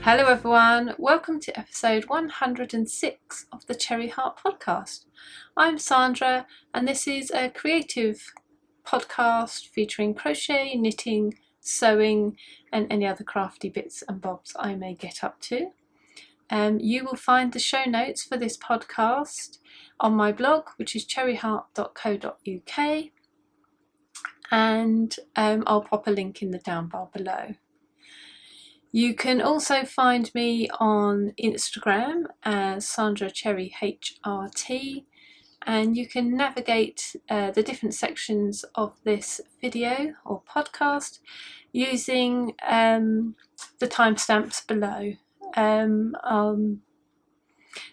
Hello everyone, welcome to episode 106 of the Cherry Heart podcast. I'm Sandra and this is a creative podcast featuring crochet, knitting, sewing and any other crafty bits and bobs I may get up to. You will find the show notes for this podcast on my blog, which is cherryheart.co.uk, and I'll pop a link in the down bar below. You can also find me on Instagram as Sandra Cherry HRT, and you can navigate the different sections of this video or podcast using the timestamps below.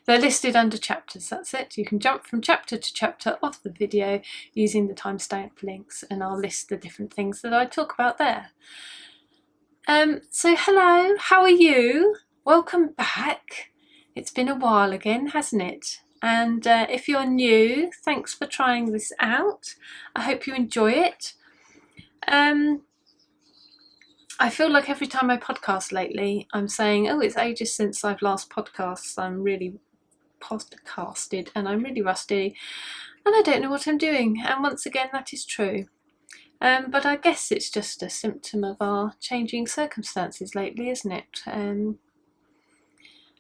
They're listed under chapters, that's it. You can jump from chapter to chapter of the video using the timestamp links, and I'll list the different things that I talk about there. So hello, how are you? Welcome back. It's been a while again, hasn't it? And if you're new, thanks for trying this out. I hope you enjoy it. I feel like every time I podcast lately, I'm saying, oh, it's ages since I've last podcasted. I'm really podcasted and I'm really rusty and I don't know what I'm doing. And once again, that is true. But I guess it's just a symptom of our changing circumstances lately, isn't it? And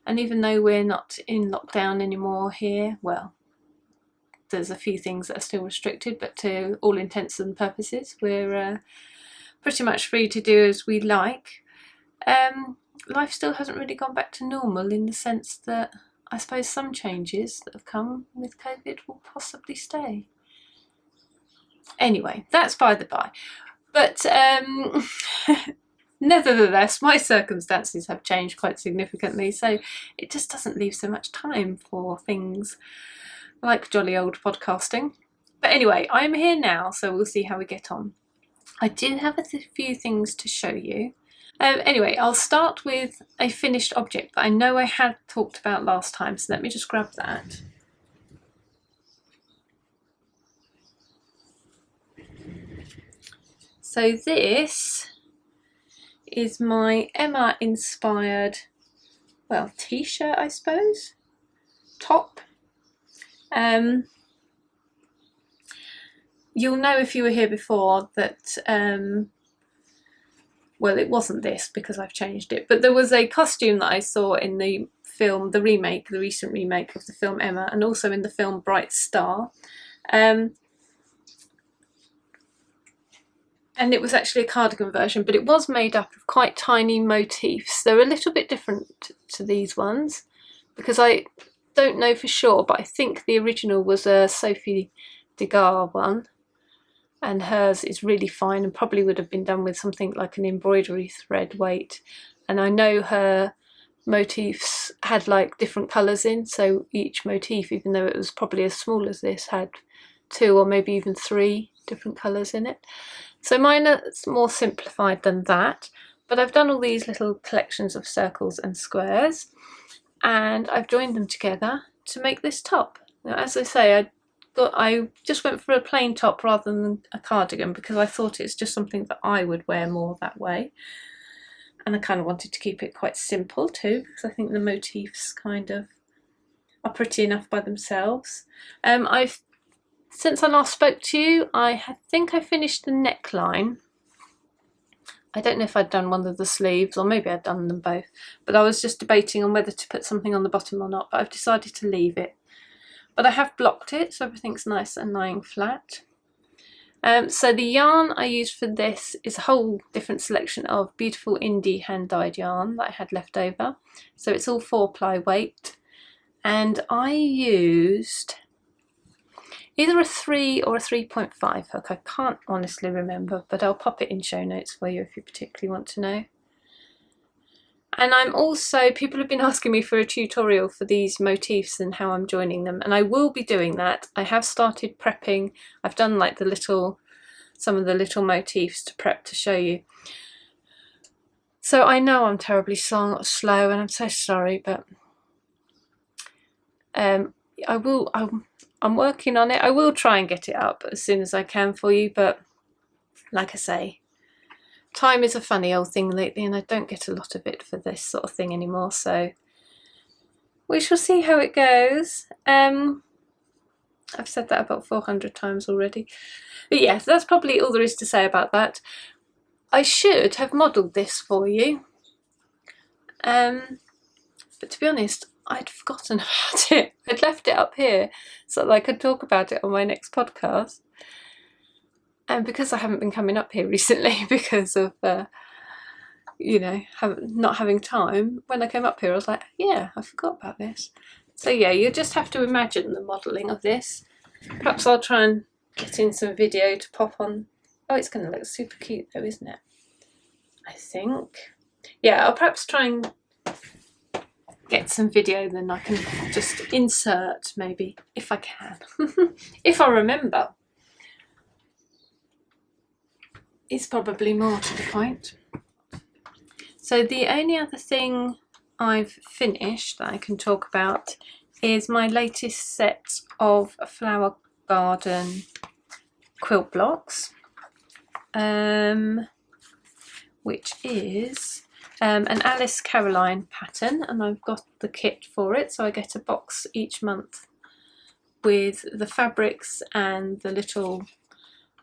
even though we're not in lockdown anymore here, well, there's a few things that are still restricted, but to all intents and purposes, we're pretty much free to do as we like. Life still hasn't really gone back to normal in the sense that I suppose some changes that have come with COVID will possibly stay. Anyway, that's by the by. But nevertheless, my circumstances have changed quite significantly, so it just doesn't leave so much time for things like jolly old podcasting. But anyway, I'm here now, so we'll see how we get on. I do have a few things to show you. Anyway, I'll start with a finished object that I know I had talked about last time, so let me just grab that. So this is my Emma inspired, well, t-shirt I suppose, top. You'll know if you were here before that, well, it wasn't this because I've changed it, but there was a costume that I saw in the film, the recent remake of the film Emma, and also in the film Bright Star. And it was actually a cardigan version, but it was made up of quite tiny motifs. They're a little bit different to these ones because I don't know for sure, but I think the original was a Sophie Degas one, and hers is really fine and probably would have been done with something like an embroidery thread weight. And I know her motifs had like different colours in, so each motif, even though it was probably as small as this, had 2 or maybe even 3 different colours in it. So mine are more simplified than that, but I've done all these little collections of circles and squares and I've joined them together to make this top. Now, as I say, I just went for a plain top rather than a cardigan because I thought it's just something that I would wear more that way. And I kind of wanted to keep it quite simple too, because I think the motifs kind of are pretty enough by themselves. Since I last spoke to you, I think I finished the neckline. I don't know if I'd done one of the sleeves or maybe I'd done them both, but I was just debating on whether to put something on the bottom or not, but I've decided to leave it. But I have blocked it, so everything's nice and lying flat. So the yarn I used for this is a whole different selection of beautiful indie hand-dyed yarn that I had left over. So it's all 4-ply weight, and I used either a 3 or a 3.5 hook. I can't honestly remember, but I'll pop it in show notes for you if you particularly want to know. And I'm also, people have been asking me for a tutorial for these motifs and how I'm joining them, and I will be doing that. I have started prepping. I've done like some of the little motifs to prep to show you. So I know I'm terribly slow and I'm so sorry, but I'm working on it. I will try and get it up as soon as I can for you, but like I say, time is a funny old thing lately, and I don't get a lot of it for this sort of thing anymore, so we shall see how it goes. I've said that about 400 times already. But yes, that's probably all there is to say about that. I should have modelled this for you. But to be honest, I'd forgotten about it. I'd left it up here so that I could talk about it on my next podcast. And because I haven't been coming up here recently because of, you know, not having time, when I came up here I was like, yeah, I forgot about this. So yeah, you just have to imagine the modelling of this. Perhaps I'll try and get in some video to pop on. Oh, it's going to look super cute though, isn't it? I think. Yeah, I'll perhaps try and get some video, then I can just insert maybe, if I can. If I remember. Is probably more to the point. So the only other thing I've finished that I can talk about is my latest set of flower garden quilt blocks, which is an Alice Caroline pattern, and I've got the kit for it, so I get a box each month with the fabrics and the little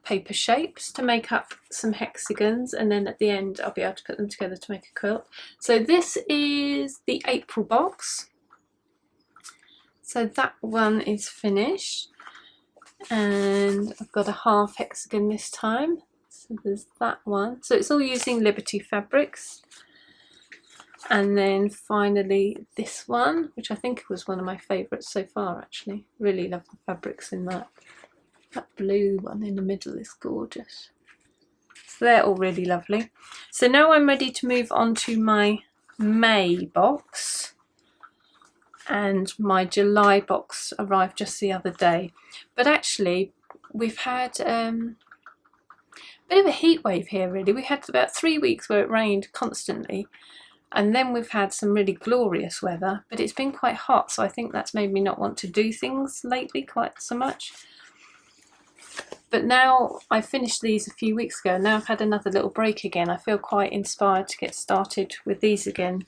paper shapes to make up some hexagons, and then at the end I'll be able to put them together to make a quilt. So this is the April box, so that one is finished, and I've got a half hexagon this time, so there's that one. So it's all using Liberty fabrics. And then finally this one, which I think was one of my favourites so far actually. Really love the fabrics in that. That blue one in the middle is gorgeous. So they're all really lovely. So now I'm ready to move on to my May box. And my July box arrived just the other day. But actually we've had a bit of a heat wave here really. We had about 3 weeks where it rained constantly. And then we've had some really glorious weather. But it's been quite hot, so I think that's made me not want to do things lately quite so much. But now I finished these a few weeks ago, and now I've had another little break again. I feel quite inspired to get started with these again,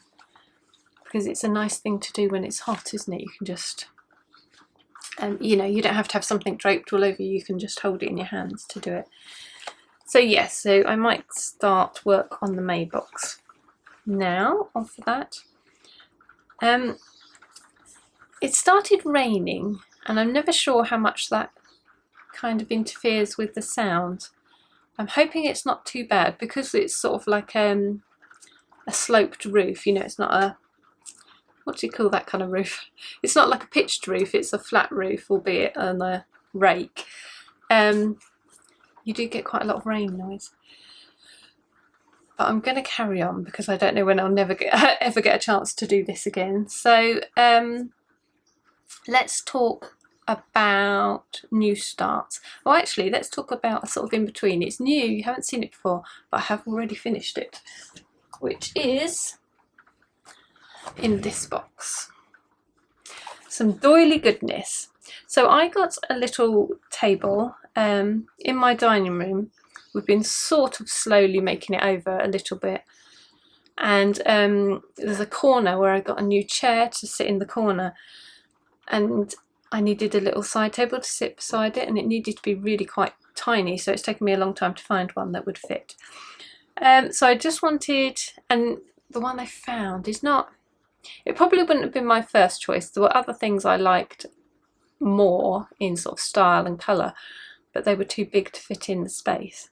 because it's a nice thing to do when it's hot, isn't it? You can just, you know, you don't have to have something draped all over you, you can just hold it in your hands to do it. So yes, so I might start work on the May box now after that. It started raining, and I'm never sure how much that kind of interferes with the sound. I'm hoping it's not too bad, because it's sort of like a sloped roof, you know, it's not a, what do you call that kind of roof? It's not like a pitched roof, it's a flat roof, albeit on a rake. You do get quite a lot of rain noise. But I'm going to carry on because I don't know when I'll ever get a chance to do this again. So let's talk about new starts. Well, actually, let's talk about a sort of in between. It's new, you haven't seen it before, but I have already finished it, which is in this box. Some doily goodness. So I got a little table in my dining room. We've been sort of slowly making it over a little bit, and there's a corner where I got a new chair to sit in the corner, and I needed a little side table to sit beside it, and it needed to be really quite tiny, so it's taken me a long time to find one that would fit. So I just wanted, and the one I found is not, it probably wouldn't have been my first choice. There were other things I liked more in sort of style and colour, but they were too big to fit in the space.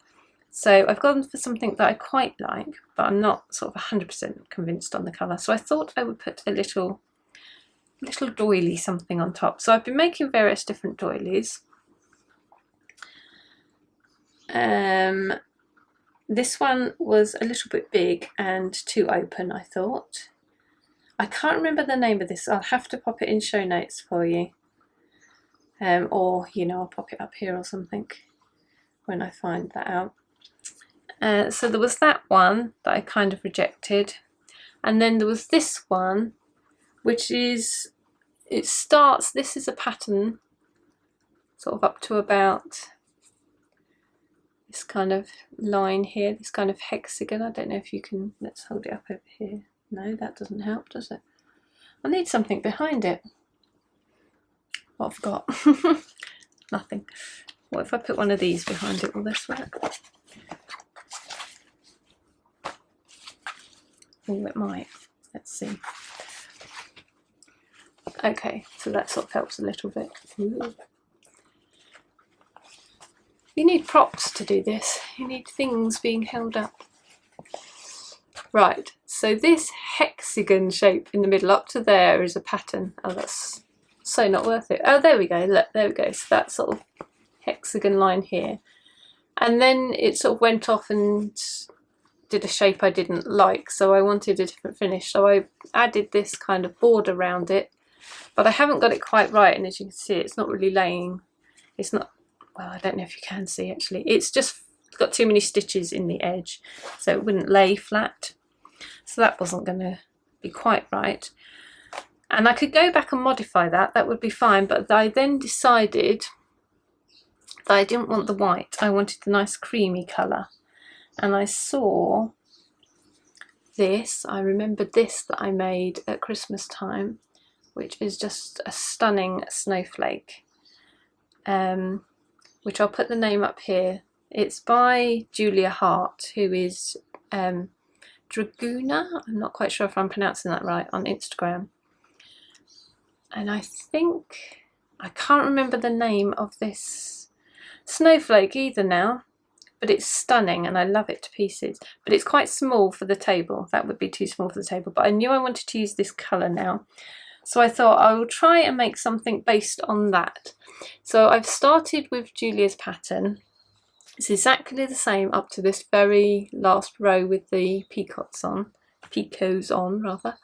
So I've gone for something that I quite like, but I'm not sort of 100% convinced on the colour. So I thought I would put a little doily something on top. So I've been making various different doilies. This one was a little bit big and too open, I thought. I can't remember the name of this. I'll have to pop it in show notes for you. Or, you know, I'll pop it up here or something when I find that out. So there was that one that I kind of rejected. And then there was this one, which is, it starts, this is a pattern sort of up to about this kind of line here, this kind of hexagon. I don't know if you can, let's hold it up over here. No, that doesn't help, does it? I need something behind it. What have I got? Nothing. What if I put one of these behind it? Will this work? Oh, it might. Let's see. Okay, so that sort of helps a little bit. Ooh. You need props to do this. You need things being held up. Right, so this hexagon shape in the middle up to there is a pattern. Oh, that's so not worth it. Oh, there we go. Look, there we go. So that sort of hexagon line here. And then it sort of went off and did a shape I didn't like, so I wanted a different finish. So I added this kind of border around it, but I haven't got it quite right. And as you can see, it's not really laying. It's not, well, I don't know if you can see actually. It's just got too many stitches in the edge, so it wouldn't lay flat. So that wasn't going to be quite right. And I could go back and modify that, that would be fine, but I then decided that I didn't want the white, I wanted the nice creamy colour. And I saw this, I remembered this that I made at Christmas time, which is just a stunning snowflake, which I'll put the name up here. It's by Julia Hart, who is Draguna, I'm not quite sure if I'm pronouncing that right, on Instagram. And I think, I can't remember the name of this snowflake either now, but it's stunning and I love it to pieces. But it's quite small for the table, that would be too small for the table, but I knew I wanted to use this colour now. So I thought I will try and make something based on that. So I've started with Julia's pattern. It's exactly the same up to this very last row with the picots on rather.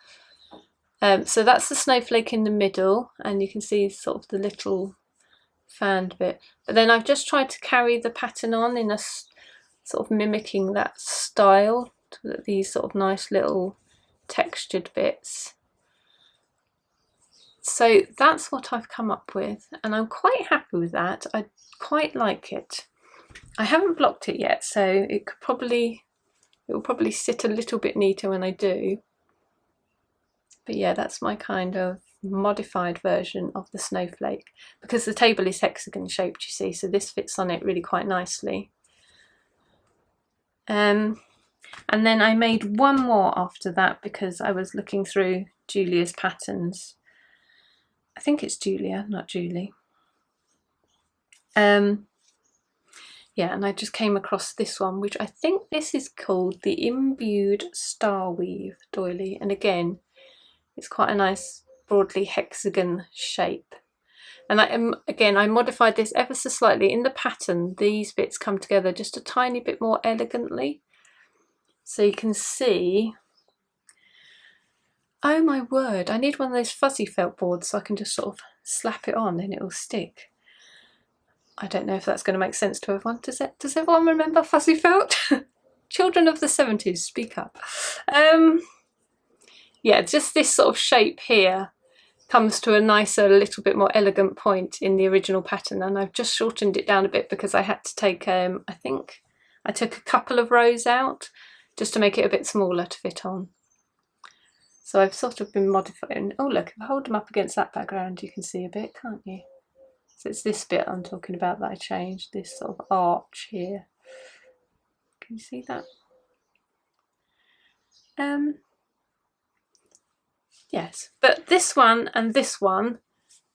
So that's the snowflake in the middle, and you can see sort of the little fanned bit. But then I've just tried to carry the pattern on in a sort of mimicking that style, to these sort of nice little textured bits. So that's what I've come up with, and I'm quite happy with that. I quite like it. I haven't blocked it yet, so it will probably sit a little bit neater when I do. But yeah, that's my kind of modified version of the snowflake, because the table is hexagon shaped, you see, so this fits on it really quite nicely. And then I made one more after that because I was looking through Julia's patterns. I think it's Julia, not Julie. Yeah, and I just came across this one, which I think this is called the Imbued Star Weave doily, and again, it's quite a nice broadly hexagon shape. And I modified this ever so slightly. In the pattern, these bits come together just a tiny bit more elegantly. So you can see, oh my word, I need one of those fuzzy felt boards so I can just sort of slap it on and it will stick. I don't know if that's going to make sense to everyone. Does everyone remember fuzzy felt? Children of the 70s, speak up. Yeah, just this sort of shape here comes to a nicer, little bit more elegant point in the original pattern, and I've just shortened it down a bit because I had to take, I think I took a couple of rows out just to make it a bit smaller to fit on. So I've sort of been modifying. Oh look, if I hold them up against that background you can see a bit, can't you? So it's this bit I'm talking about that I changed, this sort of arch here. Can you see that? Yes, but this one and this one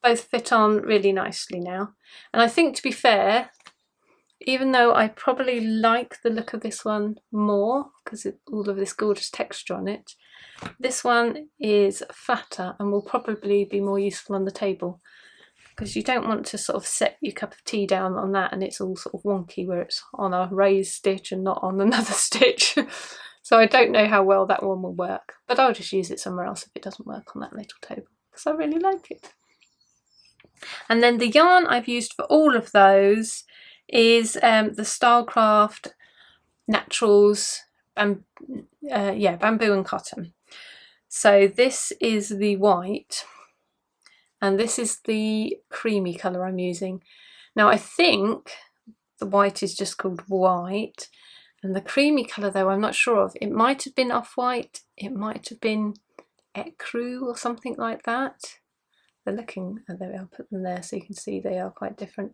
both fit on really nicely now. And I think, to be fair, even though I probably like the look of this one more because all of this gorgeous texture on it, this one is flatter and will probably be more useful on the table, because you don't want to sort of set your cup of tea down on that and it's all sort of wonky where it's on a raised stitch and not on another stitch. So I don't know how well that one will work, but I'll just use it somewhere else if it doesn't work on that little table, because I really like it. And then the yarn I've used for all of those is the Stylecraft Naturals Bamboo and Cotton. So this is the white, and this is the creamy colour I'm using. Now I think The white is just called white. And the creamy colour though, I'm not sure of. It might have been off-white, it might have been ecru or something like that. They're looking, oh, there we are, put them there so you can see they are quite different.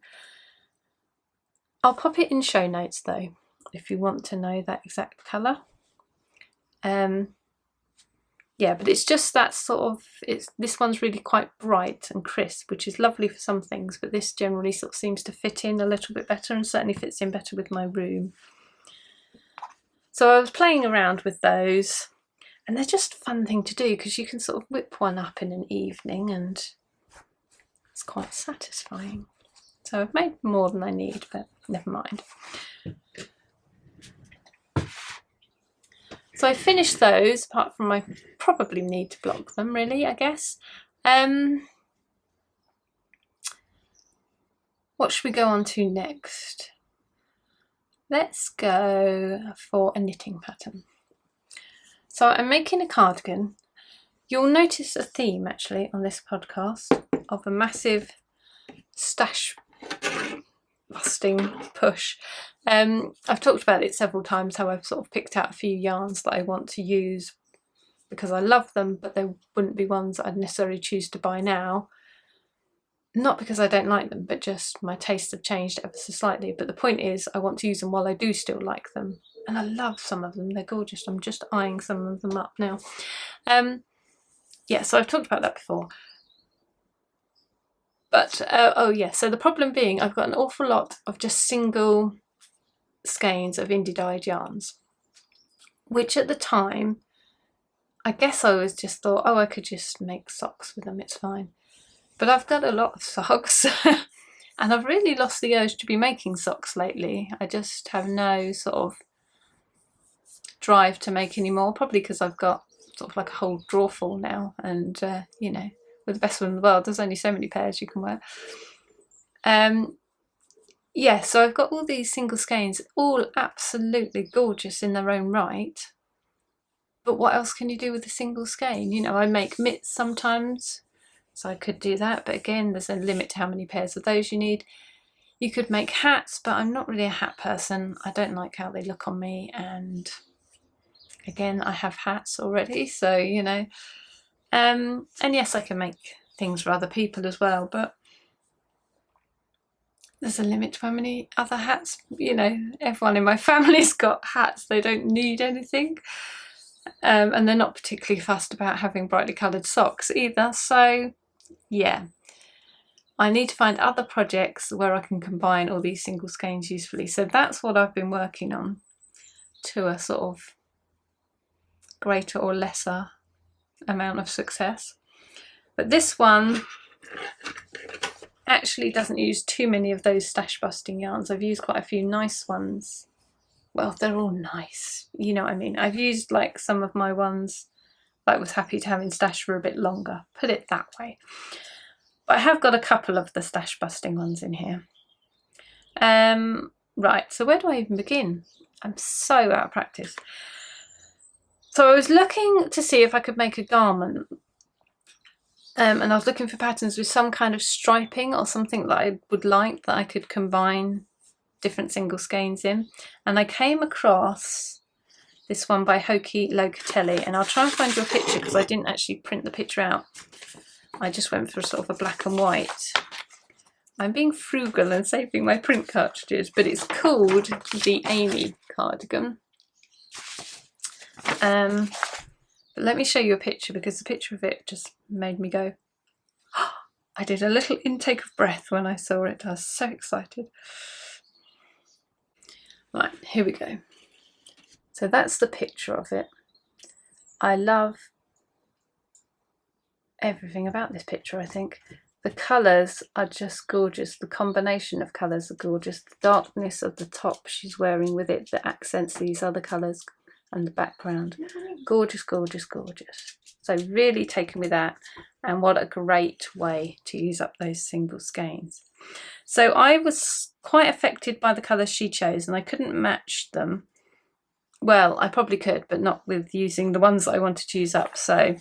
I'll pop it in show notes though, if you want to know that exact colour. Yeah, but it's just that sort of, this one's really quite bright and crisp, which is lovely for some things, but this generally sort of seems to fit in a little bit better and certainly fits in better with my room. So I was playing around with those, and they're just a fun thing to do because you can sort of whip one up in an evening and it's quite satisfying. So I've made more than I need, but never mind. So I finished those, apart from I probably need to block them really, I guess. What should we go on to next? Let's go for a knitting pattern. So I'm making a cardigan. You'll notice a theme actually on this podcast of a massive stash busting push. I've talked about it several times, how I've sort of picked out a few yarns that I want to use because I love them, but they wouldn't be ones that I'd necessarily choose to buy now. Not because I don't like them, but just my tastes have changed ever so slightly. But the point is, I want to use them while I do still like them. And I love some of them, they're gorgeous. I'm just eyeing some of them up now. Yeah, so I've talked about that before. But, oh yeah, so the problem being I've got an awful lot of just single skeins of indie dyed yarns, which at the time, I guess I was just thought, oh, I could just make socks with them, it's fine. But I've got a lot of socks and I've really lost the urge to be making socks lately. I just have no sort of drive to make any more, probably because I've got sort of like a whole drawer full now, and you know, with the best one in the world, there's only so many pairs you can wear. Yeah, so I've got all these single skeins, all absolutely gorgeous in their own right. But what else can you do with a single skein? You know, I make mitts sometimes, so I could do that. But again, there's a limit to how many pairs of those you need. You could make hats, but I'm not really a hat person. I don't like how they look on me. And again, I have hats already, so, you know. And yes, I can make things for other people as well, but there's a limit to how many other hats, you know, everyone in my family's got hats, they don't need anything. And they're not particularly fussed about having brightly coloured socks either, so yeah. I need to find other projects where I can combine all these single skeins usefully. So that's what I've been working on, to a sort of greater or lesser amount of success. But this one actually doesn't use too many of those stash busting yarns. I've used quite a few nice ones. Well, they're all nice, you know what I mean. I've used like some of my ones that I was happy to have in stash for a bit longer, put it that way. But I have got a couple of the stash busting ones in here. Right, so where do I even begin? I'm so out of practice. So I was looking to see if I could make a garment, and I was looking for patterns with some kind of striping or something that I would like, that I could combine different single skeins in. And I came across this one by Hoki Locatelli, and I'll try and find your picture because I didn't actually print the picture out. I just went for sort of a black and white. I'm being frugal and saving my print cartridges, but it's called the Aimée Cardigan. But let me show you a picture, because the picture of it just made me go, oh, I did a little intake of breath when I saw it. I was so excited. Right, here we go. So that's the picture of it. I love everything about this picture, I think. The colours are just gorgeous. The combination of colours are gorgeous. The darkness of the top she's wearing with it that accents these other colours, and the background. Gorgeous, gorgeous, gorgeous. So really taken with that, and what a great way to use up those single skeins. So I was quite affected by the colours she chose, and I couldn't match them. Well, I probably could, but not with using the ones that I wanted to use up. So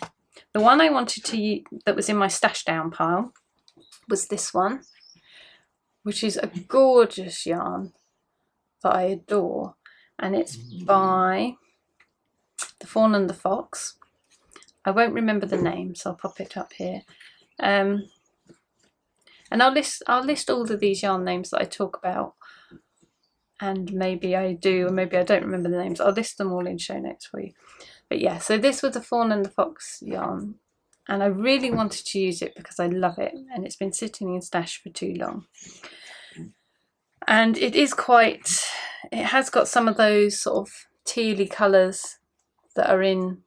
the one I wanted to use, that was in my stash down pile, was this one, which is a gorgeous yarn. that I adore, and it's by The Fawn and the Fox. I won't remember the name, so I'll pop it up here. And I'll list all of these yarn names that I talk about, and maybe I do, or maybe I don't remember the names. I'll list them all in show notes for you. But yeah, so this was the Fawn and the Fox yarn, and I really wanted to use it because I love it, and it's been sitting in stash for too long. And it is quite, it has got some of those sort of tealy colours that are in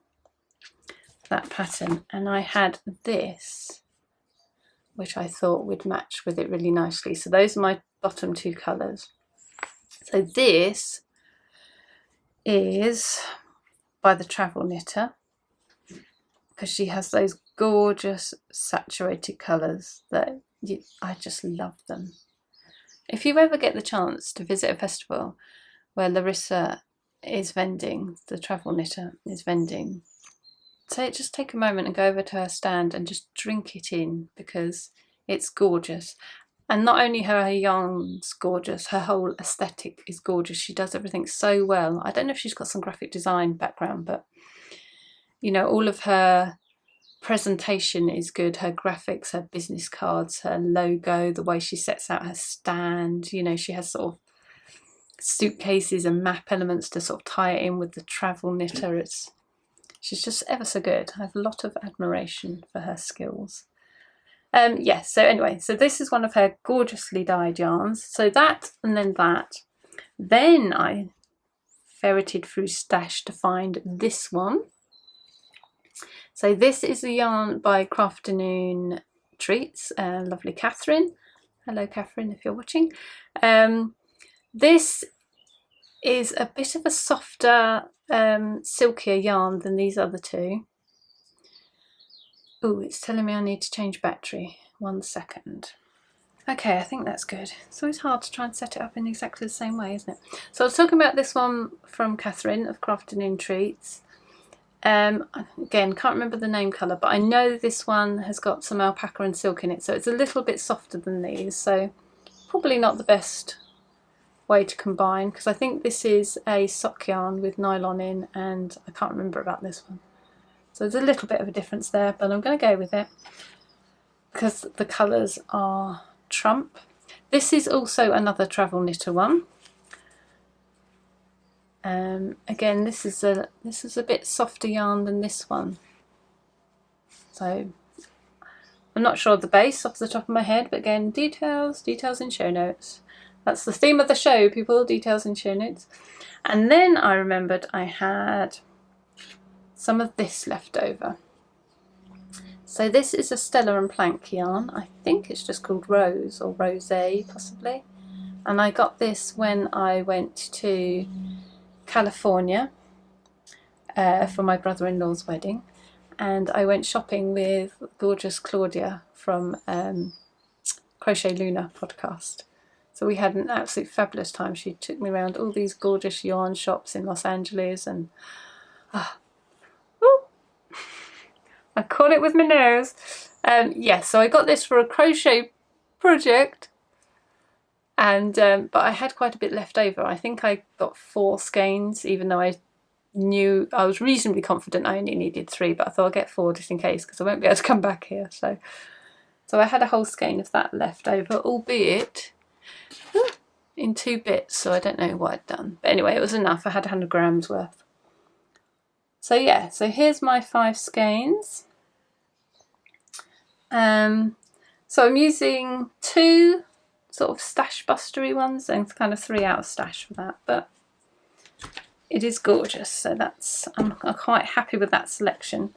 that pattern, and I had this, which I thought would match with it really nicely. So those are my bottom two colours. So this is by the Travel Knitter, because she has those gorgeous saturated colours that I just love them. If you ever get the chance to visit a festival where Larissa is vending, the Travel Knitter is vending, so just take a moment and go over to her stand and just drink it in, because it's gorgeous. And not only her yarn's gorgeous, her whole aesthetic is gorgeous. She does everything so well. I don't know if she's got some graphic design background, but you know, all of her presentation is good. Her graphics, her business cards, her logo, the way she sets out her stand, you know, she has sort of suitcases and map elements to sort of tie it in with the Travel Knitter. She's just ever so good. I have a lot of admiration for her skills. Yes, so anyway, so this is one of her gorgeously dyed yarns. So that, and then that. Then I ferreted through stash to find this one. So this is a yarn by Crafty Treats, lovely Catherine. Hello Catherine, if you're watching. This is a bit of a softer, silkier yarn than these other two. Oh, it's telling me I need to change battery. 1 second. Okay, I think that's good. It's always hard to try and set it up in exactly the same way, isn't it? So I was talking about this one from Catherine of Crafty Treats. Again, can't remember the name colour, but I know this one has got some alpaca and silk in it, so it's a little bit softer than these, so probably not the best way to combine, because I think this is a sock yarn with nylon in, and I can't remember about this one. So there's a little bit of a difference there, but I'm going to go with it because the colours are trump. This is also another Travel Knitter one. Again, this is a bit softer yarn than this one. So I'm not sure of the base off the top of my head, but again, details in show notes. That's the theme of the show, people, details in show notes. And then I remembered I had some of this left over. So this is a Stella and Plank yarn. I think it's just called Rose or Rosé possibly. And I got this when I went to California for my brother-in-law's wedding, and I went shopping with gorgeous Claudia from Crochet Luna podcast. So we had an absolute fabulous time. She took me around all these gorgeous yarn shops in Los Angeles, and I caught it with my nose. Yes, so I got this for a crochet project, and but I had quite a bit left over. I think I got 4 skeins, even though I was reasonably confident I only needed 3, but I thought I'll get 4 just in case, because I won't be able to come back here. So I had a whole skein of that left over, albeit in 2 bits, so I don't know what I'd done. But anyway, it was enough. I had 100 grams worth. So yeah, so here's my 5 skeins. So I'm using 2 sort of stash bustery ones and kind of 3 out of stash for that, but it is gorgeous, so I'm quite happy with that selection.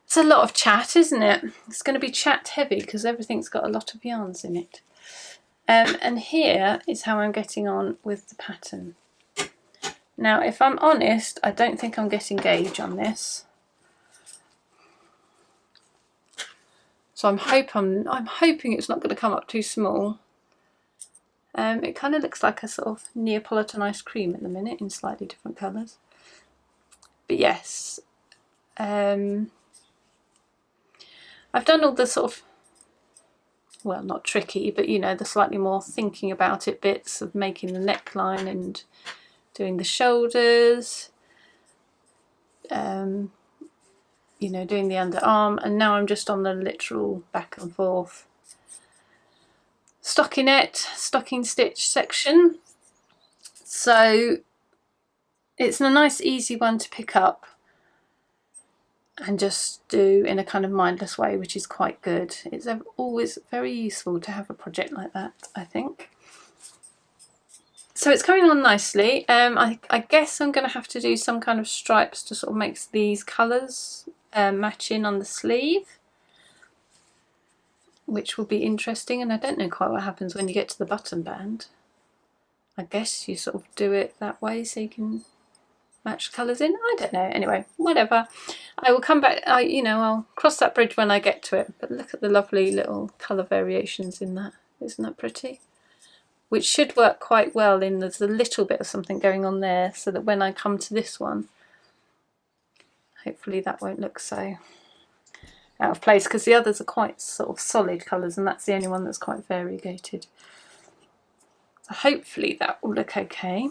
It's a lot of chat, isn't it? It's going to be chat heavy because everything's got a lot of yarns in it. And here is how I'm getting on with the pattern. Now, if I'm honest, I don't think I'm getting gauge on this. So I'm hoping it's not going to come up too small. It kind of looks like a sort of Neapolitan ice cream at the minute in slightly different colours. But yes, I've done all the sort of well, not tricky, but you know, the slightly more thinking about it bits of making the neckline and doing the shoulders, you know, doing the underarm, and now I'm just on the literal back and forth stocking stitch section. So it's a nice easy one to pick up and just do in a kind of mindless way, which is quite good. It's always very useful to have a project like that, I think. So it's coming on nicely. I guess I'm going to have to do some kind of stripes to sort of make these colours match in on the sleeve, which will be interesting. And I don't know quite what happens when you get to the button band. I guess you sort of do it that way so you can match colours in. I don't know. Anyway, whatever. I will come back. You know, I'll cross that bridge when I get to it. But look at the lovely little colour variations in that. Isn't that pretty? Which should work quite well in there's a little bit of something going on there, so that when I come to this one, hopefully that won't look so out of place, because the others are quite sort of solid colours and that's the only one that's quite variegated. So hopefully that will look okay.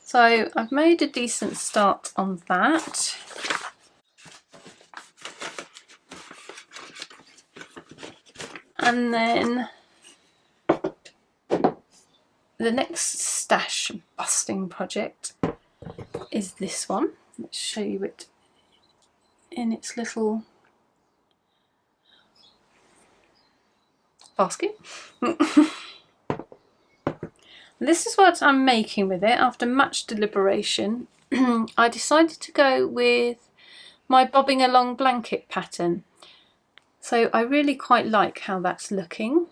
So I've made a decent start on that. And then the next stash busting project is this one. Let's show you it in its little basket. This is what I'm making with it. After much deliberation, I decided to go with my bobbing along blanket pattern. So I really quite like how that's looking.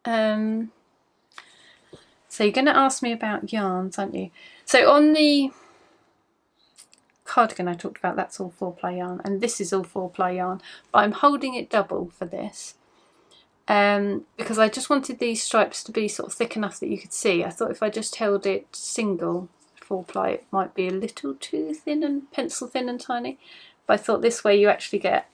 So you're going to ask me about yarns, aren't you? So on the cardigan I talked about, that's all 4-ply yarn, and this is all 4-ply yarn, but I'm holding it double for this because I just wanted these stripes to be sort of thick enough that you could see. I thought if I just held it single 4-ply it might be a little too thin and pencil thin and tiny, but I thought this way you actually get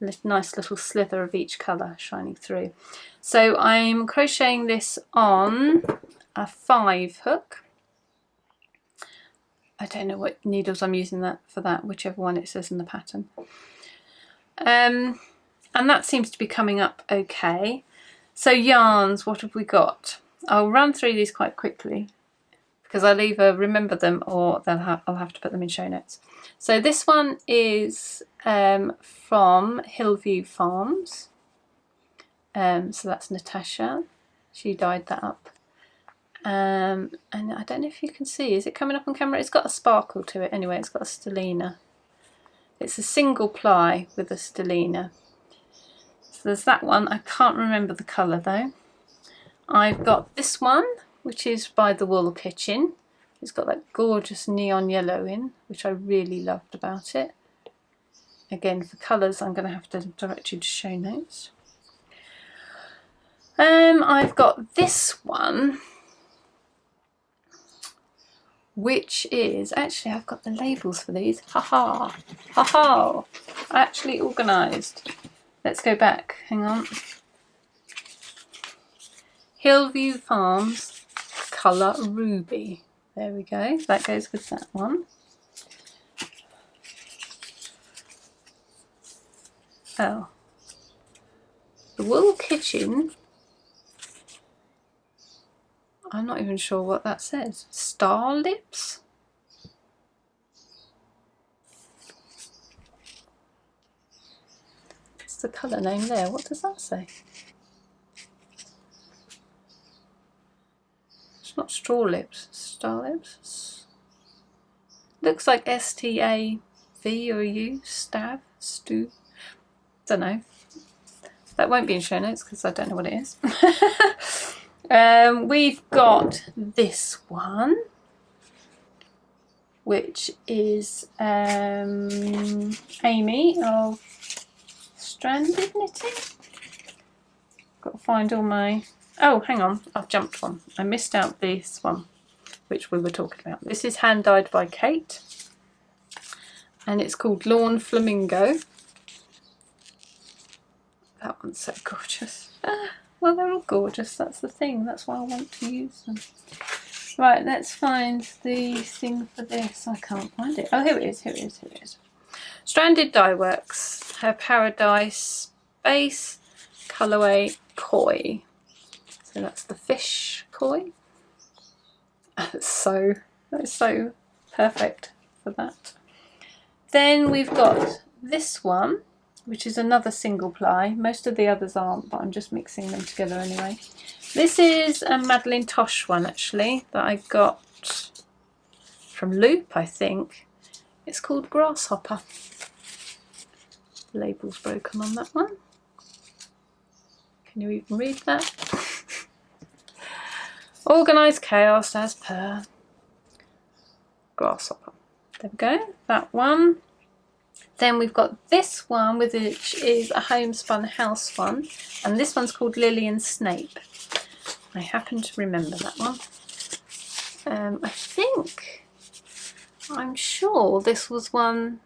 a nice little slither of each colour shining through. So I'm crocheting this on a 5 hook. I don't know what needles I'm using for that, whichever one it says in the pattern. And that seems to be coming up okay. So yarns, what have we got? I'll run through these quite quickly because I'll either remember them or I'll have to put them in show notes. So this one is from Hillview Farms. So that's Natasha. She dyed that up. And I don't know if you can see, is it coming up on camera? It's got a sparkle to it anyway, it's got a stellina. It's a single ply with a stellina. So there's that one. I can't remember the colour though. I've got this one, which is by the Wool Kitchen. It's got that gorgeous neon yellow in, which I really loved about it. Again, for colours I'm going to have to direct you to show notes. I've got this one, which is, actually I've got the labels for these, haha, haha, actually organised. Let's go back, hang on. Hillview Farms Colour Ruby, there we go, that goes with that one. Oh, the Wool Kitchen, I'm not even sure what that says. Star Lips? It's the colour name there. What does that say? It's not Straw Lips. Star Lips? Looks like S-T-A-V or U. Stav? Stu? Don't know. That won't be in show notes because I don't know what it is. We've got this one, which is Aimée of Stranded Knitting. Got to find all my... Oh, hang on, I've jumped one. I missed out this one, which we were talking about. This is hand dyed by Kate, and it's called Lawn Flamingo. that one's so gorgeous. Well, they're all gorgeous, that's the thing, that's why I want to use them. Right, let's find the thing for this. I can't find it. Oh, here it is, here it is, here it is. Stranded Die Works, her Paradise base, colourway Koi. So that's the fish koi. That is so perfect for that. Then we've got this one, which is another single ply. Most of the others aren't, but I'm just mixing them together anyway. This is a Madeline Tosh one actually that I got from Loop, I think. It's called Grasshopper. The label's broken on that one. Can you even read that? Organised chaos as per Grasshopper. There we go, that one. Then we've got this one, which is a homespun house one, and this one's called Lillian Snape. I happen to remember that one. I'm sure this was one,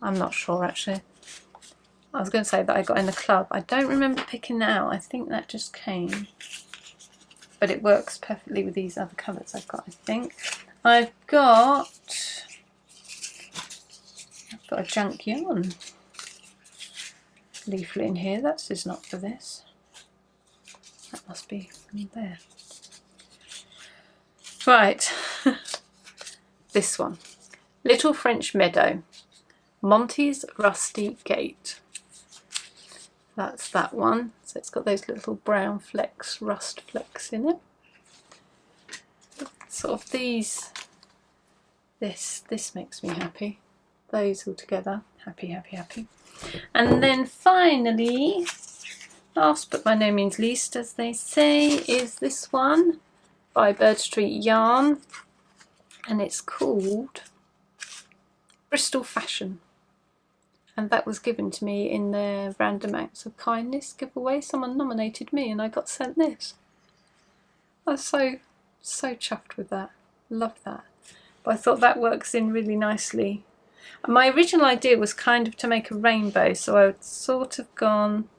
I'm not sure actually. I was going to say that I got in the club. I don't remember picking that out. I think that just came. But it works perfectly with these other colours I've got, I think. I've got a junk yarn leaflet in here. That's just not for this. That must be from there. Right. This one. Little French Meadow. Monty's Rusty Gate. That's that one. So it's got those little brown flecks, rust flecks in it. Sort of these, this makes me happy. Those all together, happy, happy, happy. And then finally, last but by no means least, as they say, is this one by Bird Street Yarn, and it's called Bristol Fashion. And that was given to me in their Random Acts of Kindness giveaway. Someone nominated me and I got sent this. I was so chuffed with that. Loved that. But I thought that works in really nicely. And my original idea was kind of to make a rainbow, so I would sort of gone...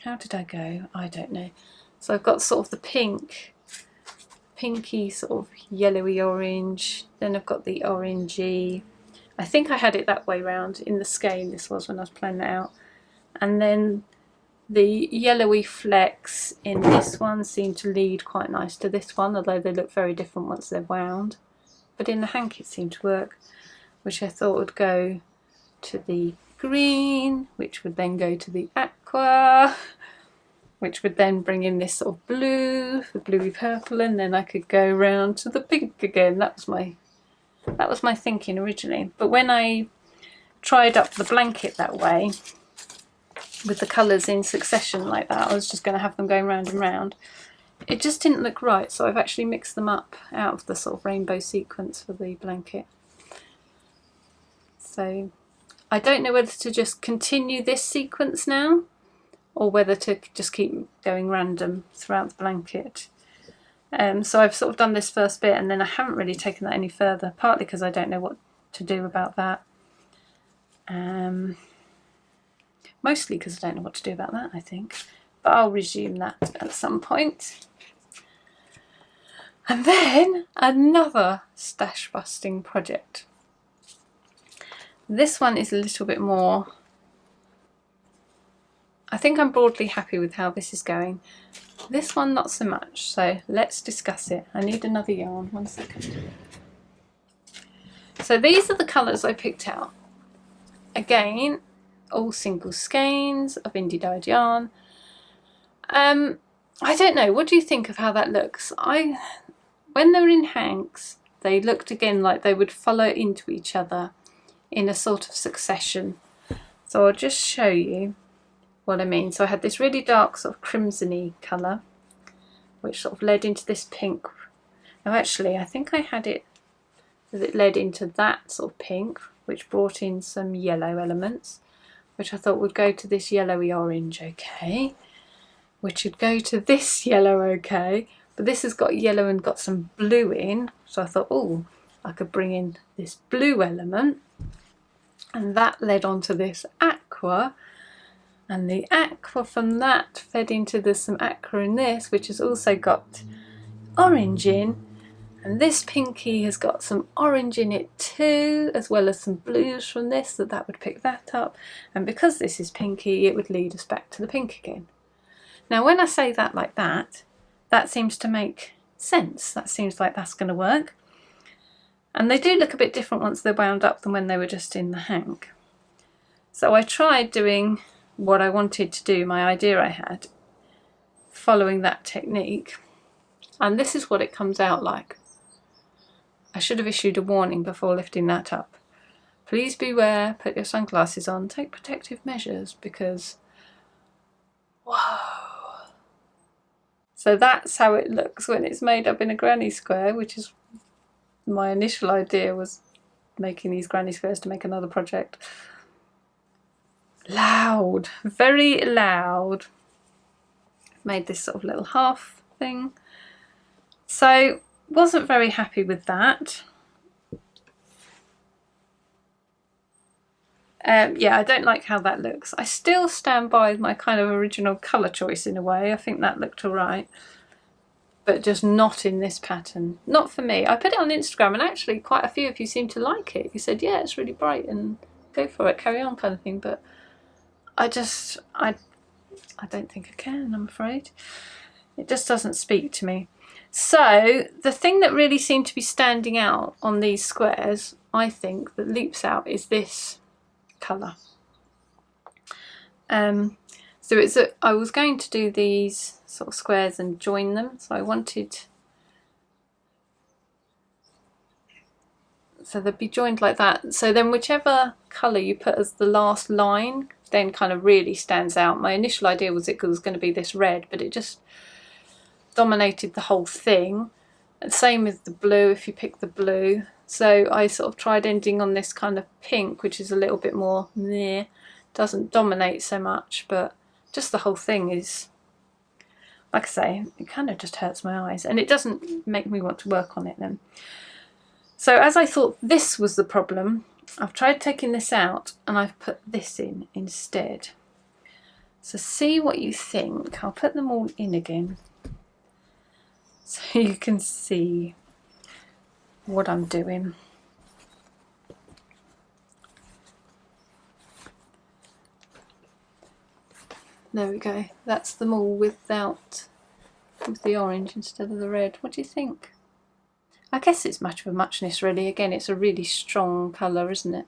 How did I go? I don't know. So I've got sort of the pinky sort of yellowy orange. Then I've got the orangey. I think I had it that way round in the skein, this was when I was planning it out. And then the yellowy flecks in this one seem to lead quite nice to this one, although they look very different once they're wound. But in the hank it seemed to work, which I thought would go to the green, which would then go to the aqua, which would then bring in this sort of blue, the bluey purple, and then I could go round to the pink again. That was my thinking originally, but when I tried up the blanket that way, with the colours in succession like that, I was just going to have them going round and round. It just didn't look right, so I've actually mixed them up out of the sort of rainbow sequence for the blanket. So I don't know whether to just continue this sequence now, or whether to just keep going random throughout the blanket. So I've sort of done this first bit and then I haven't really taken that any further, partly because I don't know what to do about that. Mostly because I don't know what to do about that, I think. But I'll resume that at some point. And then another stash busting project. This one is a little bit more... I think I'm broadly happy with how this is going. This one not so much, so let's discuss it. I need another yarn, 1 second. So these are the colours I picked out. Again, all single skeins of indie dyed yarn. I don't know, what do you think of how that looks? When they're in hanks, they looked again like they would follow into each other in a sort of succession. So I'll just show you what I mean. So I had this really dark sort of crimson-y colour, which sort of led into this pink. Now actually I think I had it that it led into that sort of pink, which brought in some yellow elements, which I thought would go to this yellowy orange, okay, which would go to this yellow, okay, but this has got yellow and got some blue in, so I thought, oh, I could bring in this blue element, and that led on to this aqua, and the aqua from that fed into some aqua in this, which has also got orange in, and this pinky has got some orange in it too, as well as some blues from this, that would pick that up, and because this is pinky it would lead us back to the pink again. Now when I say that like that, that seems to make sense. That seems like that's going to work. And they do look a bit different once they're wound up than when they were just in the hank. So I tried doing what I wanted to do, my idea I had, following that technique. And this is what it comes out like. I should have issued a warning before lifting that up. Please beware, put your sunglasses on, take protective measures, because whoa. So that's how it looks when it's made up in a granny square, which is my initial idea, was making these granny squares to make another project. Loud, very loud. Made this sort of little half thing. So wasn't very happy with that. Yeah, I don't like how that looks. I still stand by my kind of original colour choice in a way. I think that looked alright, but just not in this pattern. Not for me. I put it on Instagram and actually quite a few of you seemed to like it. You said, yeah, it's really bright and go for it, carry on kind of thing, but I don't think I can, I'm afraid. It just doesn't speak to me. So the thing that really seemed to be standing out on these squares, I think, that leaps out is this colour. So I was going to do these sort of squares and join them, so I wanted, so they'd be joined like that. So then whichever colour you put as the last line then kind of really stands out. My initial idea was it was going to be this red, but it just dominated the whole thing. And same with the blue, if you pick the blue. So I sort of tried ending on this kind of pink, which is a little bit more meh, doesn't dominate so much, but just the whole thing is, like I say, it kind of just hurts my eyes, and it doesn't make me want to work on it then. So as I thought this was the problem, I've tried taking this out and I've put this in instead. So see what you think. I'll put them all in again so you can see what I'm doing. There we go. That's them all with the orange instead of the red. What do you think? I guess it's much of a muchness really. Again, it's a really strong colour, isn't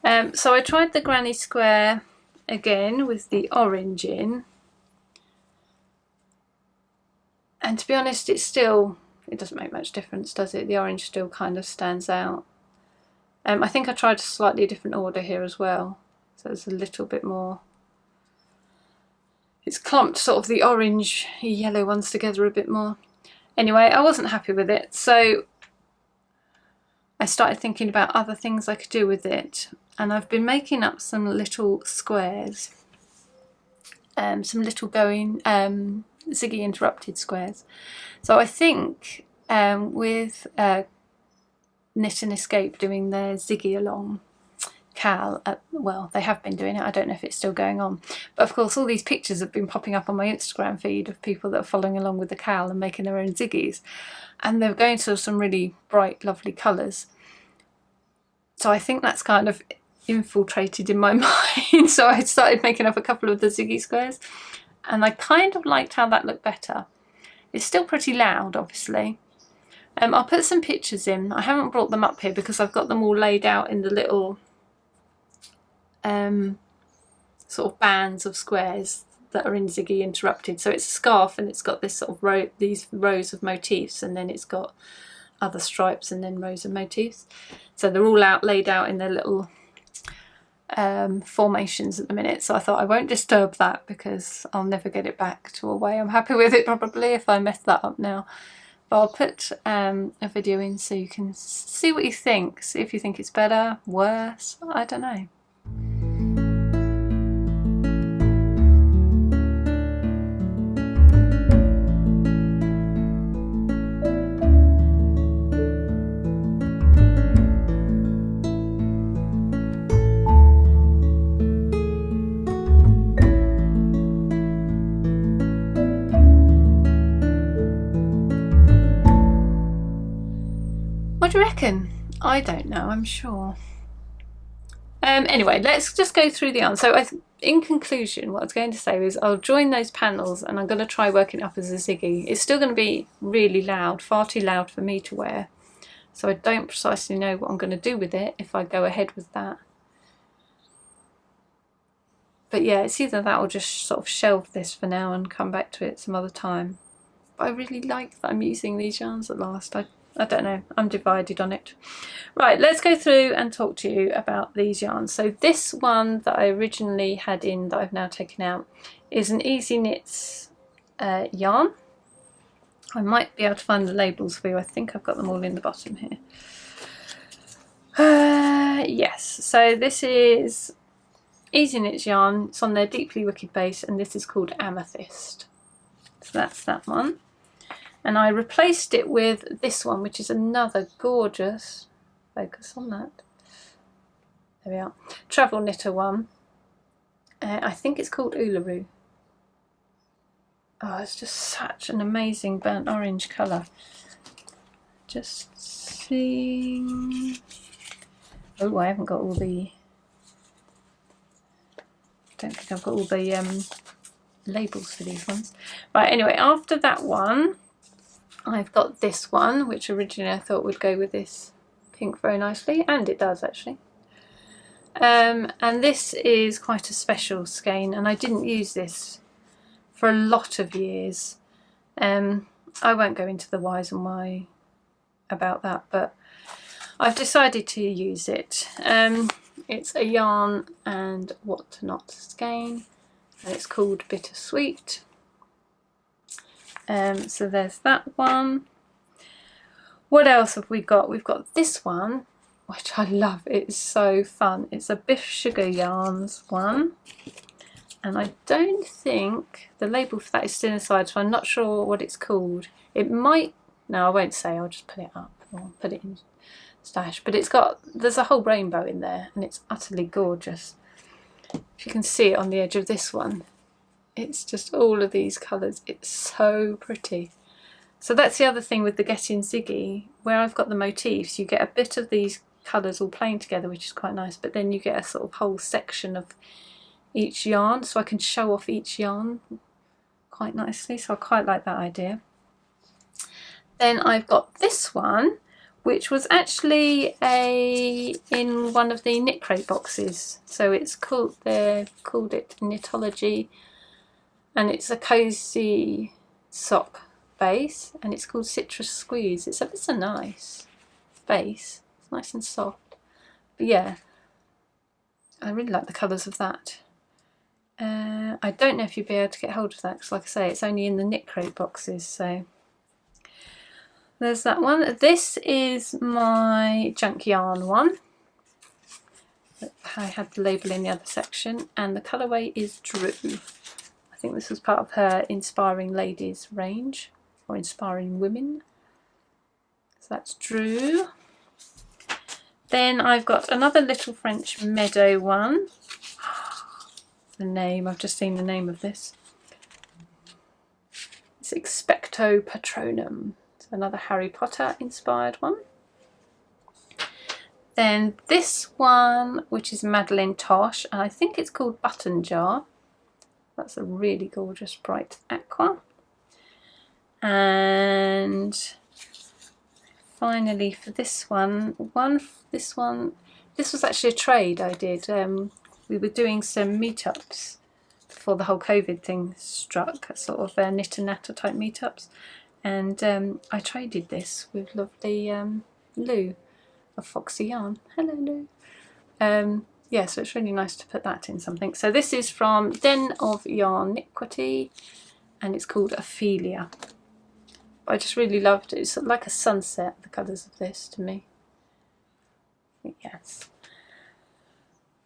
it? So I tried the granny square again with the orange in. And to be honest, it doesn't make much difference, does it? The orange still kind of stands out. I think I tried a slightly different order here as well. So it's a little bit more, it's clumped sort of the orange yellow ones together a bit more. Anyway, I wasn't happy with it, so I started thinking about other things I could do with it, and I've been making up some little squares, some little going ziggy interrupted squares. So I think with Knit and Escape doing their ziggy along Cal, well, they have been doing it, I don't know if it's still going on, but of course all these pictures have been popping up on my Instagram feed of people that are following along with the Cal and making their own ziggies, and they're going to some really bright lovely colours. So I think that's kind of infiltrated in my mind, so I started making up a couple of the ziggy squares, and I kind of liked how that looked better. It's still pretty loud, obviously. I'll put some pictures in. I haven't brought them up here because I've got them all laid out in the little sort of bands of squares that are in ziggy interrupted. So it's a scarf and it's got this sort of these rows of motifs, and then it's got other stripes and then rows of motifs. So they're all laid out in their little formations at the minute. So I thought I won't disturb that because I'll never get it back to a way I'm happy with it probably if I mess that up now. But I'll put a video in so you can see what you think. See if you think it's better, worse, I don't know. reckon? I don't know, I'm sure. Anyway, let's just go through the yarn. So in conclusion, what I was going to say is I'll join those panels and I'm going to try working it up as a ziggy. It's still going to be really loud, far too loud for me to wear. So I don't precisely know what I'm going to do with it if I go ahead with that. But yeah, it's either that or just sort of shelve this for now and come back to it some other time. But I really like that I'm using these yarns at last. I don't know, I'm divided on it. Right, let's go through and talk to you about these yarns. So this one that I originally had in that I've now taken out is an Easy Knits yarn. I might be able to find the labels for you. I think I've got them all in the bottom here. Yes, so this is Easy Knits yarn. It's on their Deeply Wicked base and this is called Amethyst. So that's that one. And I replaced it with this one, which is another gorgeous, focus on that, there we are, travel knitter one. I think it's called Uluru. Oh, it's just such an amazing burnt orange colour. Just seeing... Oh, I haven't got all the... don't think I've got all the labels for these ones. Right, anyway, after that one, I've got this one, which originally I thought would go with this pink very nicely, and it does actually. And this is quite a special skein, and I didn't use this for a lot of years. I won't go into the whys and why about that, but I've decided to use it. It's a yarn and whatnot skein, and it's called Bittersweet. So there's that one. What else have we got? We've got this one, which I love. It's so fun. It's a Biff Sugar Yarns one. And I don't think the label for that is still inside, so I'm not sure what it's called. It might... no, I won't say. I'll just put it up or put it in stash. But it's got... there's a whole rainbow in there and it's utterly gorgeous. If you can see it on the edge of this one. It's just all of these colours. It's so pretty. So that's the other thing with the Getting Ziggy, where I've got the motifs, you get a bit of these colours all playing together, which is quite nice, but then you get a sort of whole section of each yarn, so I can show off each yarn quite nicely, so I quite like that idea. Then I've got this one, which was actually in one of the knit crate boxes, so it's called, they've called it Knitology. And it's a cosy sock base, and it's called Citrus Squeeze. It's a nice base. It's nice and soft. But yeah, I really like the colours of that. I don't know if you'd be able to get hold of that, because like I say, it's only in the knit crate boxes. So there's that one. This is my junk yarn one. I had the label in the other section, and the colourway is Drew. I think this was part of her Inspiring Ladies range, or Inspiring Women. So that's Drew. Then I've got another Little French Meadow one. The name, I've just seen the name of this. It's Expecto Patronum. It's another Harry Potter inspired one. Then this one, which is Madeline Tosh, and I think it's called Button Jar. That's a really gorgeous bright aqua. And finally for this one, this was actually a trade I did. We were doing some meetups before the whole COVID thing struck, sort of knit and natter type meetups, and I traded this with lovely Lou of Foxy Yarn. Hello Lou. Yeah, so it's really nice to put that in something. So this is from Den of Yarniquity, and it's called Ophelia. I just really loved it. It's like a sunset, the colours of this to me. Yes.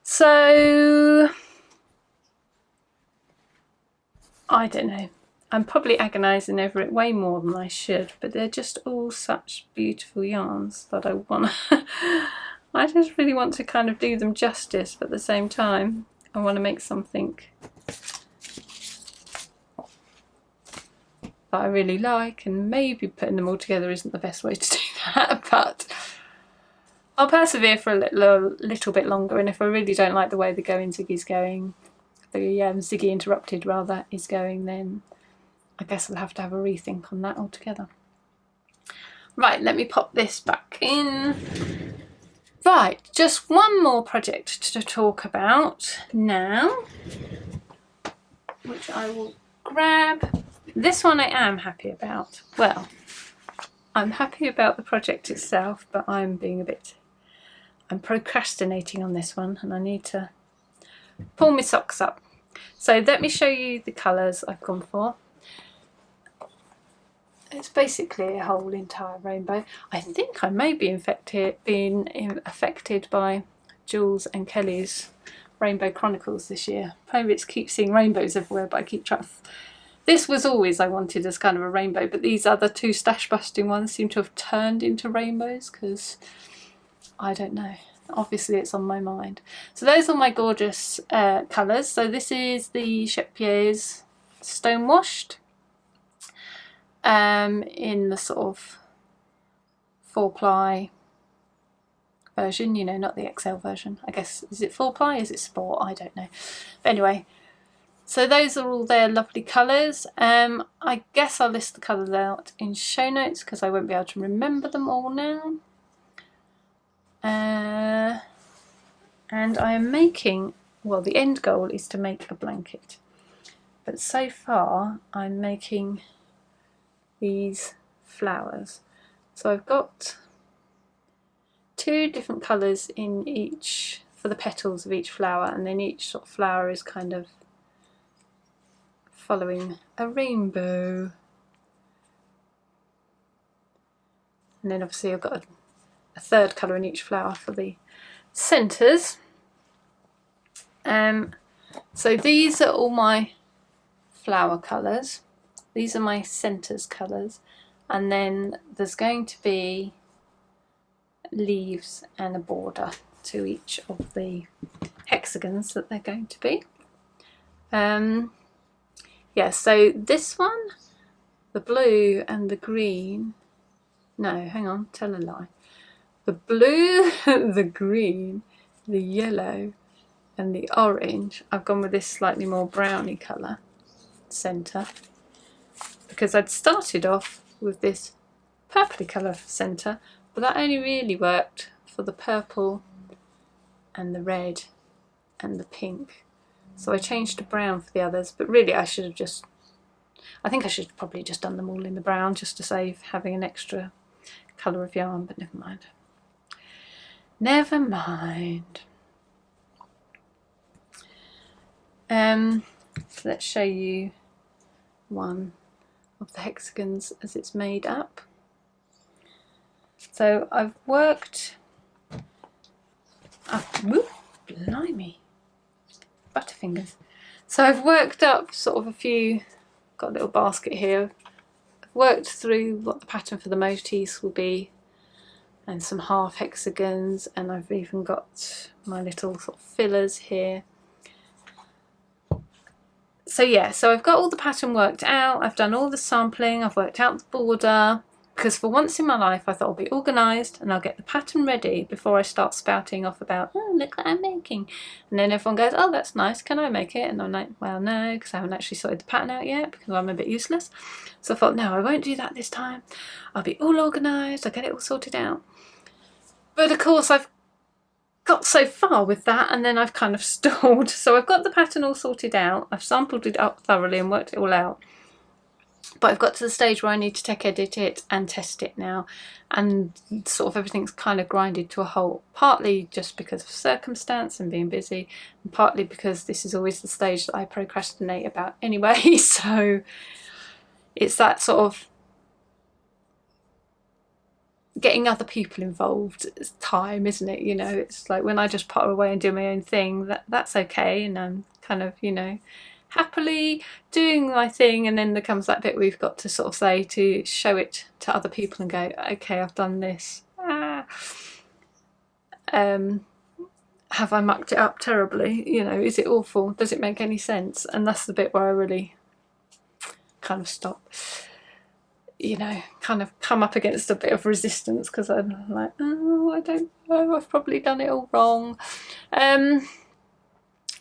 So I don't know. I'm probably agonising over it way more than I should, but they're just all such beautiful yarns that I want to... I just really want to kind of do them justice, but at the same time I want to make something that I really like, and maybe putting them all together isn't the best way to do that, but I'll persevere for a little bit longer, and if I really don't like the way the Ziggy's going, the Ziggy Interrupted rather is going, then I guess I'll have to have a rethink on that altogether. Right, let me pop this back in. Right, just one more project to talk about now, which I will grab. This one I am happy about. Well, I'm happy about the project itself, but I'm procrastinating on this one, and I need to pull my socks up. So let me show you the colours I've gone for. It's basically a whole entire rainbow. I think I may be being affected by Jules and Kelly's Rainbow Chronicles this year. Probably it's keep seeing rainbows everywhere, but I keep track. This was always I wanted as kind of a rainbow, but these other two stash busting ones seem to have turned into rainbows because I don't know. Obviously it's on my mind. So those are my gorgeous colours. So this is the Shepier's Stone Washed in the sort of 4-ply version, you know, not the XL version. I guess, is it 4-ply? Is it Sport? I don't know. But anyway, so those are all their lovely colours. I guess I'll list the colours out in show notes because I won't be able to remember them all now. And I am making, well, the end goal is to make a blanket, but so far I'm making these flowers. So I've got 2 different colours in each for the petals of each flower, and then each sort of flower is kind of following a rainbow. And then obviously I've got a 3rd colour in each flower for the centres. So these are all my flower colours. These are my centres colours, and then there's going to be leaves and a border to each of the hexagons that they're going to be. Yeah, so this one, the blue and the green, no, hang on, tell a lie. The blue, the green, the yellow and the orange, I've gone with this slightly more browny colour centre, because I'd started off with this purpley colour centre, but that only really worked for the purple and the red and the pink. So I changed to brown for the others, but really I should have just, I think I should have probably just done them all in the brown just to save having an extra colour of yarn, but never mind. Never mind. So let's show you one of the hexagons as it's made up. So I've worked up, whoop, blimey, butterfingers. So I've worked up sort of a few, got a little basket here. I've worked through what the pattern for the motifs will be and some half hexagons, and I've even got my little sort of fillers here. So yeah, so I've got all the pattern worked out, I've done all the sampling, I've worked out the border, because for once in my life I thought I'll be organised and I'll get the pattern ready before I start spouting off about, oh, look what I'm making. And then everyone goes, oh, that's nice, can I make it? And I'm like, well, no, because I haven't actually sorted the pattern out yet because I'm a bit useless. So I thought, no, I won't do that this time. I'll be all organised, I'll get it all sorted out. But of course I've got so far with that and then I've kind of stalled. So I've got the pattern all sorted out, I've sampled it up thoroughly and worked it all out. But I've got to the stage where I need to tech edit it and test it now, and sort of everything's kind of grinded to a halt, partly just because of circumstance and being busy, and partly because this is always the stage that I procrastinate about anyway. So it's that sort of getting other people involved time, isn't it? You know, it's like when I just potter away and do my own thing, that's okay, and I'm kind of, you know, happily doing my thing, and then there comes that bit we've got to sort of say, to show it to other people and go, okay, I've done this. Have I mucked it up terribly? You know, is it awful? Does it make any sense? And that's the bit where I really kind of stop. you know, kind of come up against a bit of resistance because I'm like, oh, I don't know, I've probably done it all wrong.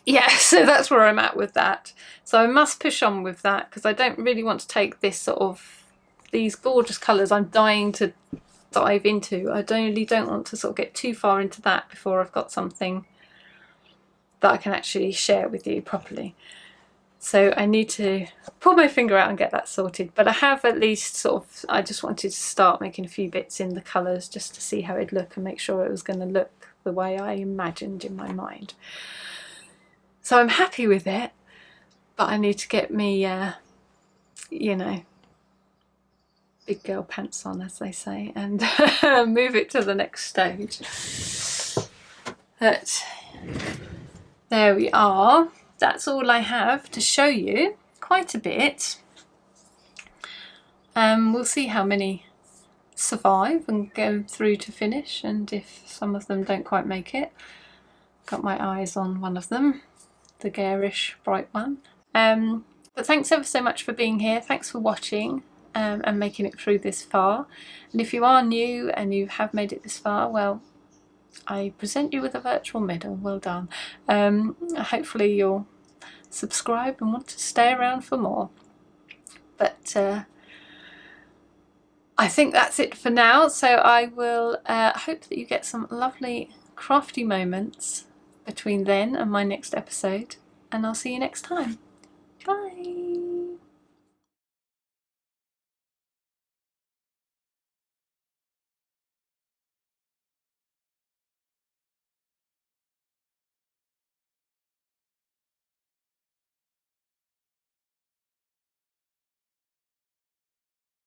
Yeah, so that's where I'm at with that. So I must push on with that because I don't really want to take this sort of, these gorgeous colours I'm dying to dive into. I really don't want to sort of get too far into that before I've got something that I can actually share with you properly. So I need to pull my finger out and get that sorted. But I have at least sort of, I just wanted to start making a few bits in the colours just to see how it'd look and make sure it was going to look the way I imagined in my mind. So I'm happy with it, but I need to get me, you know, big girl pants on, as they say, and move it to the next stage. But there we are. That's all I have to show you. Quite a bit. We'll see how many survive and go through to finish, and if some of them don't quite make it. Got my eyes on one of them, the garish bright one. But thanks ever so much for being here. Thanks for watching and making it through this far. And if you are new and you have made it this far, well, I present you with a virtual medal. Well done. Hopefully you'll subscribe and want to stay around for more. But I think that's it for now. So I will hope that you get some lovely crafty moments between then and my next episode. And I'll see you next time. Bye!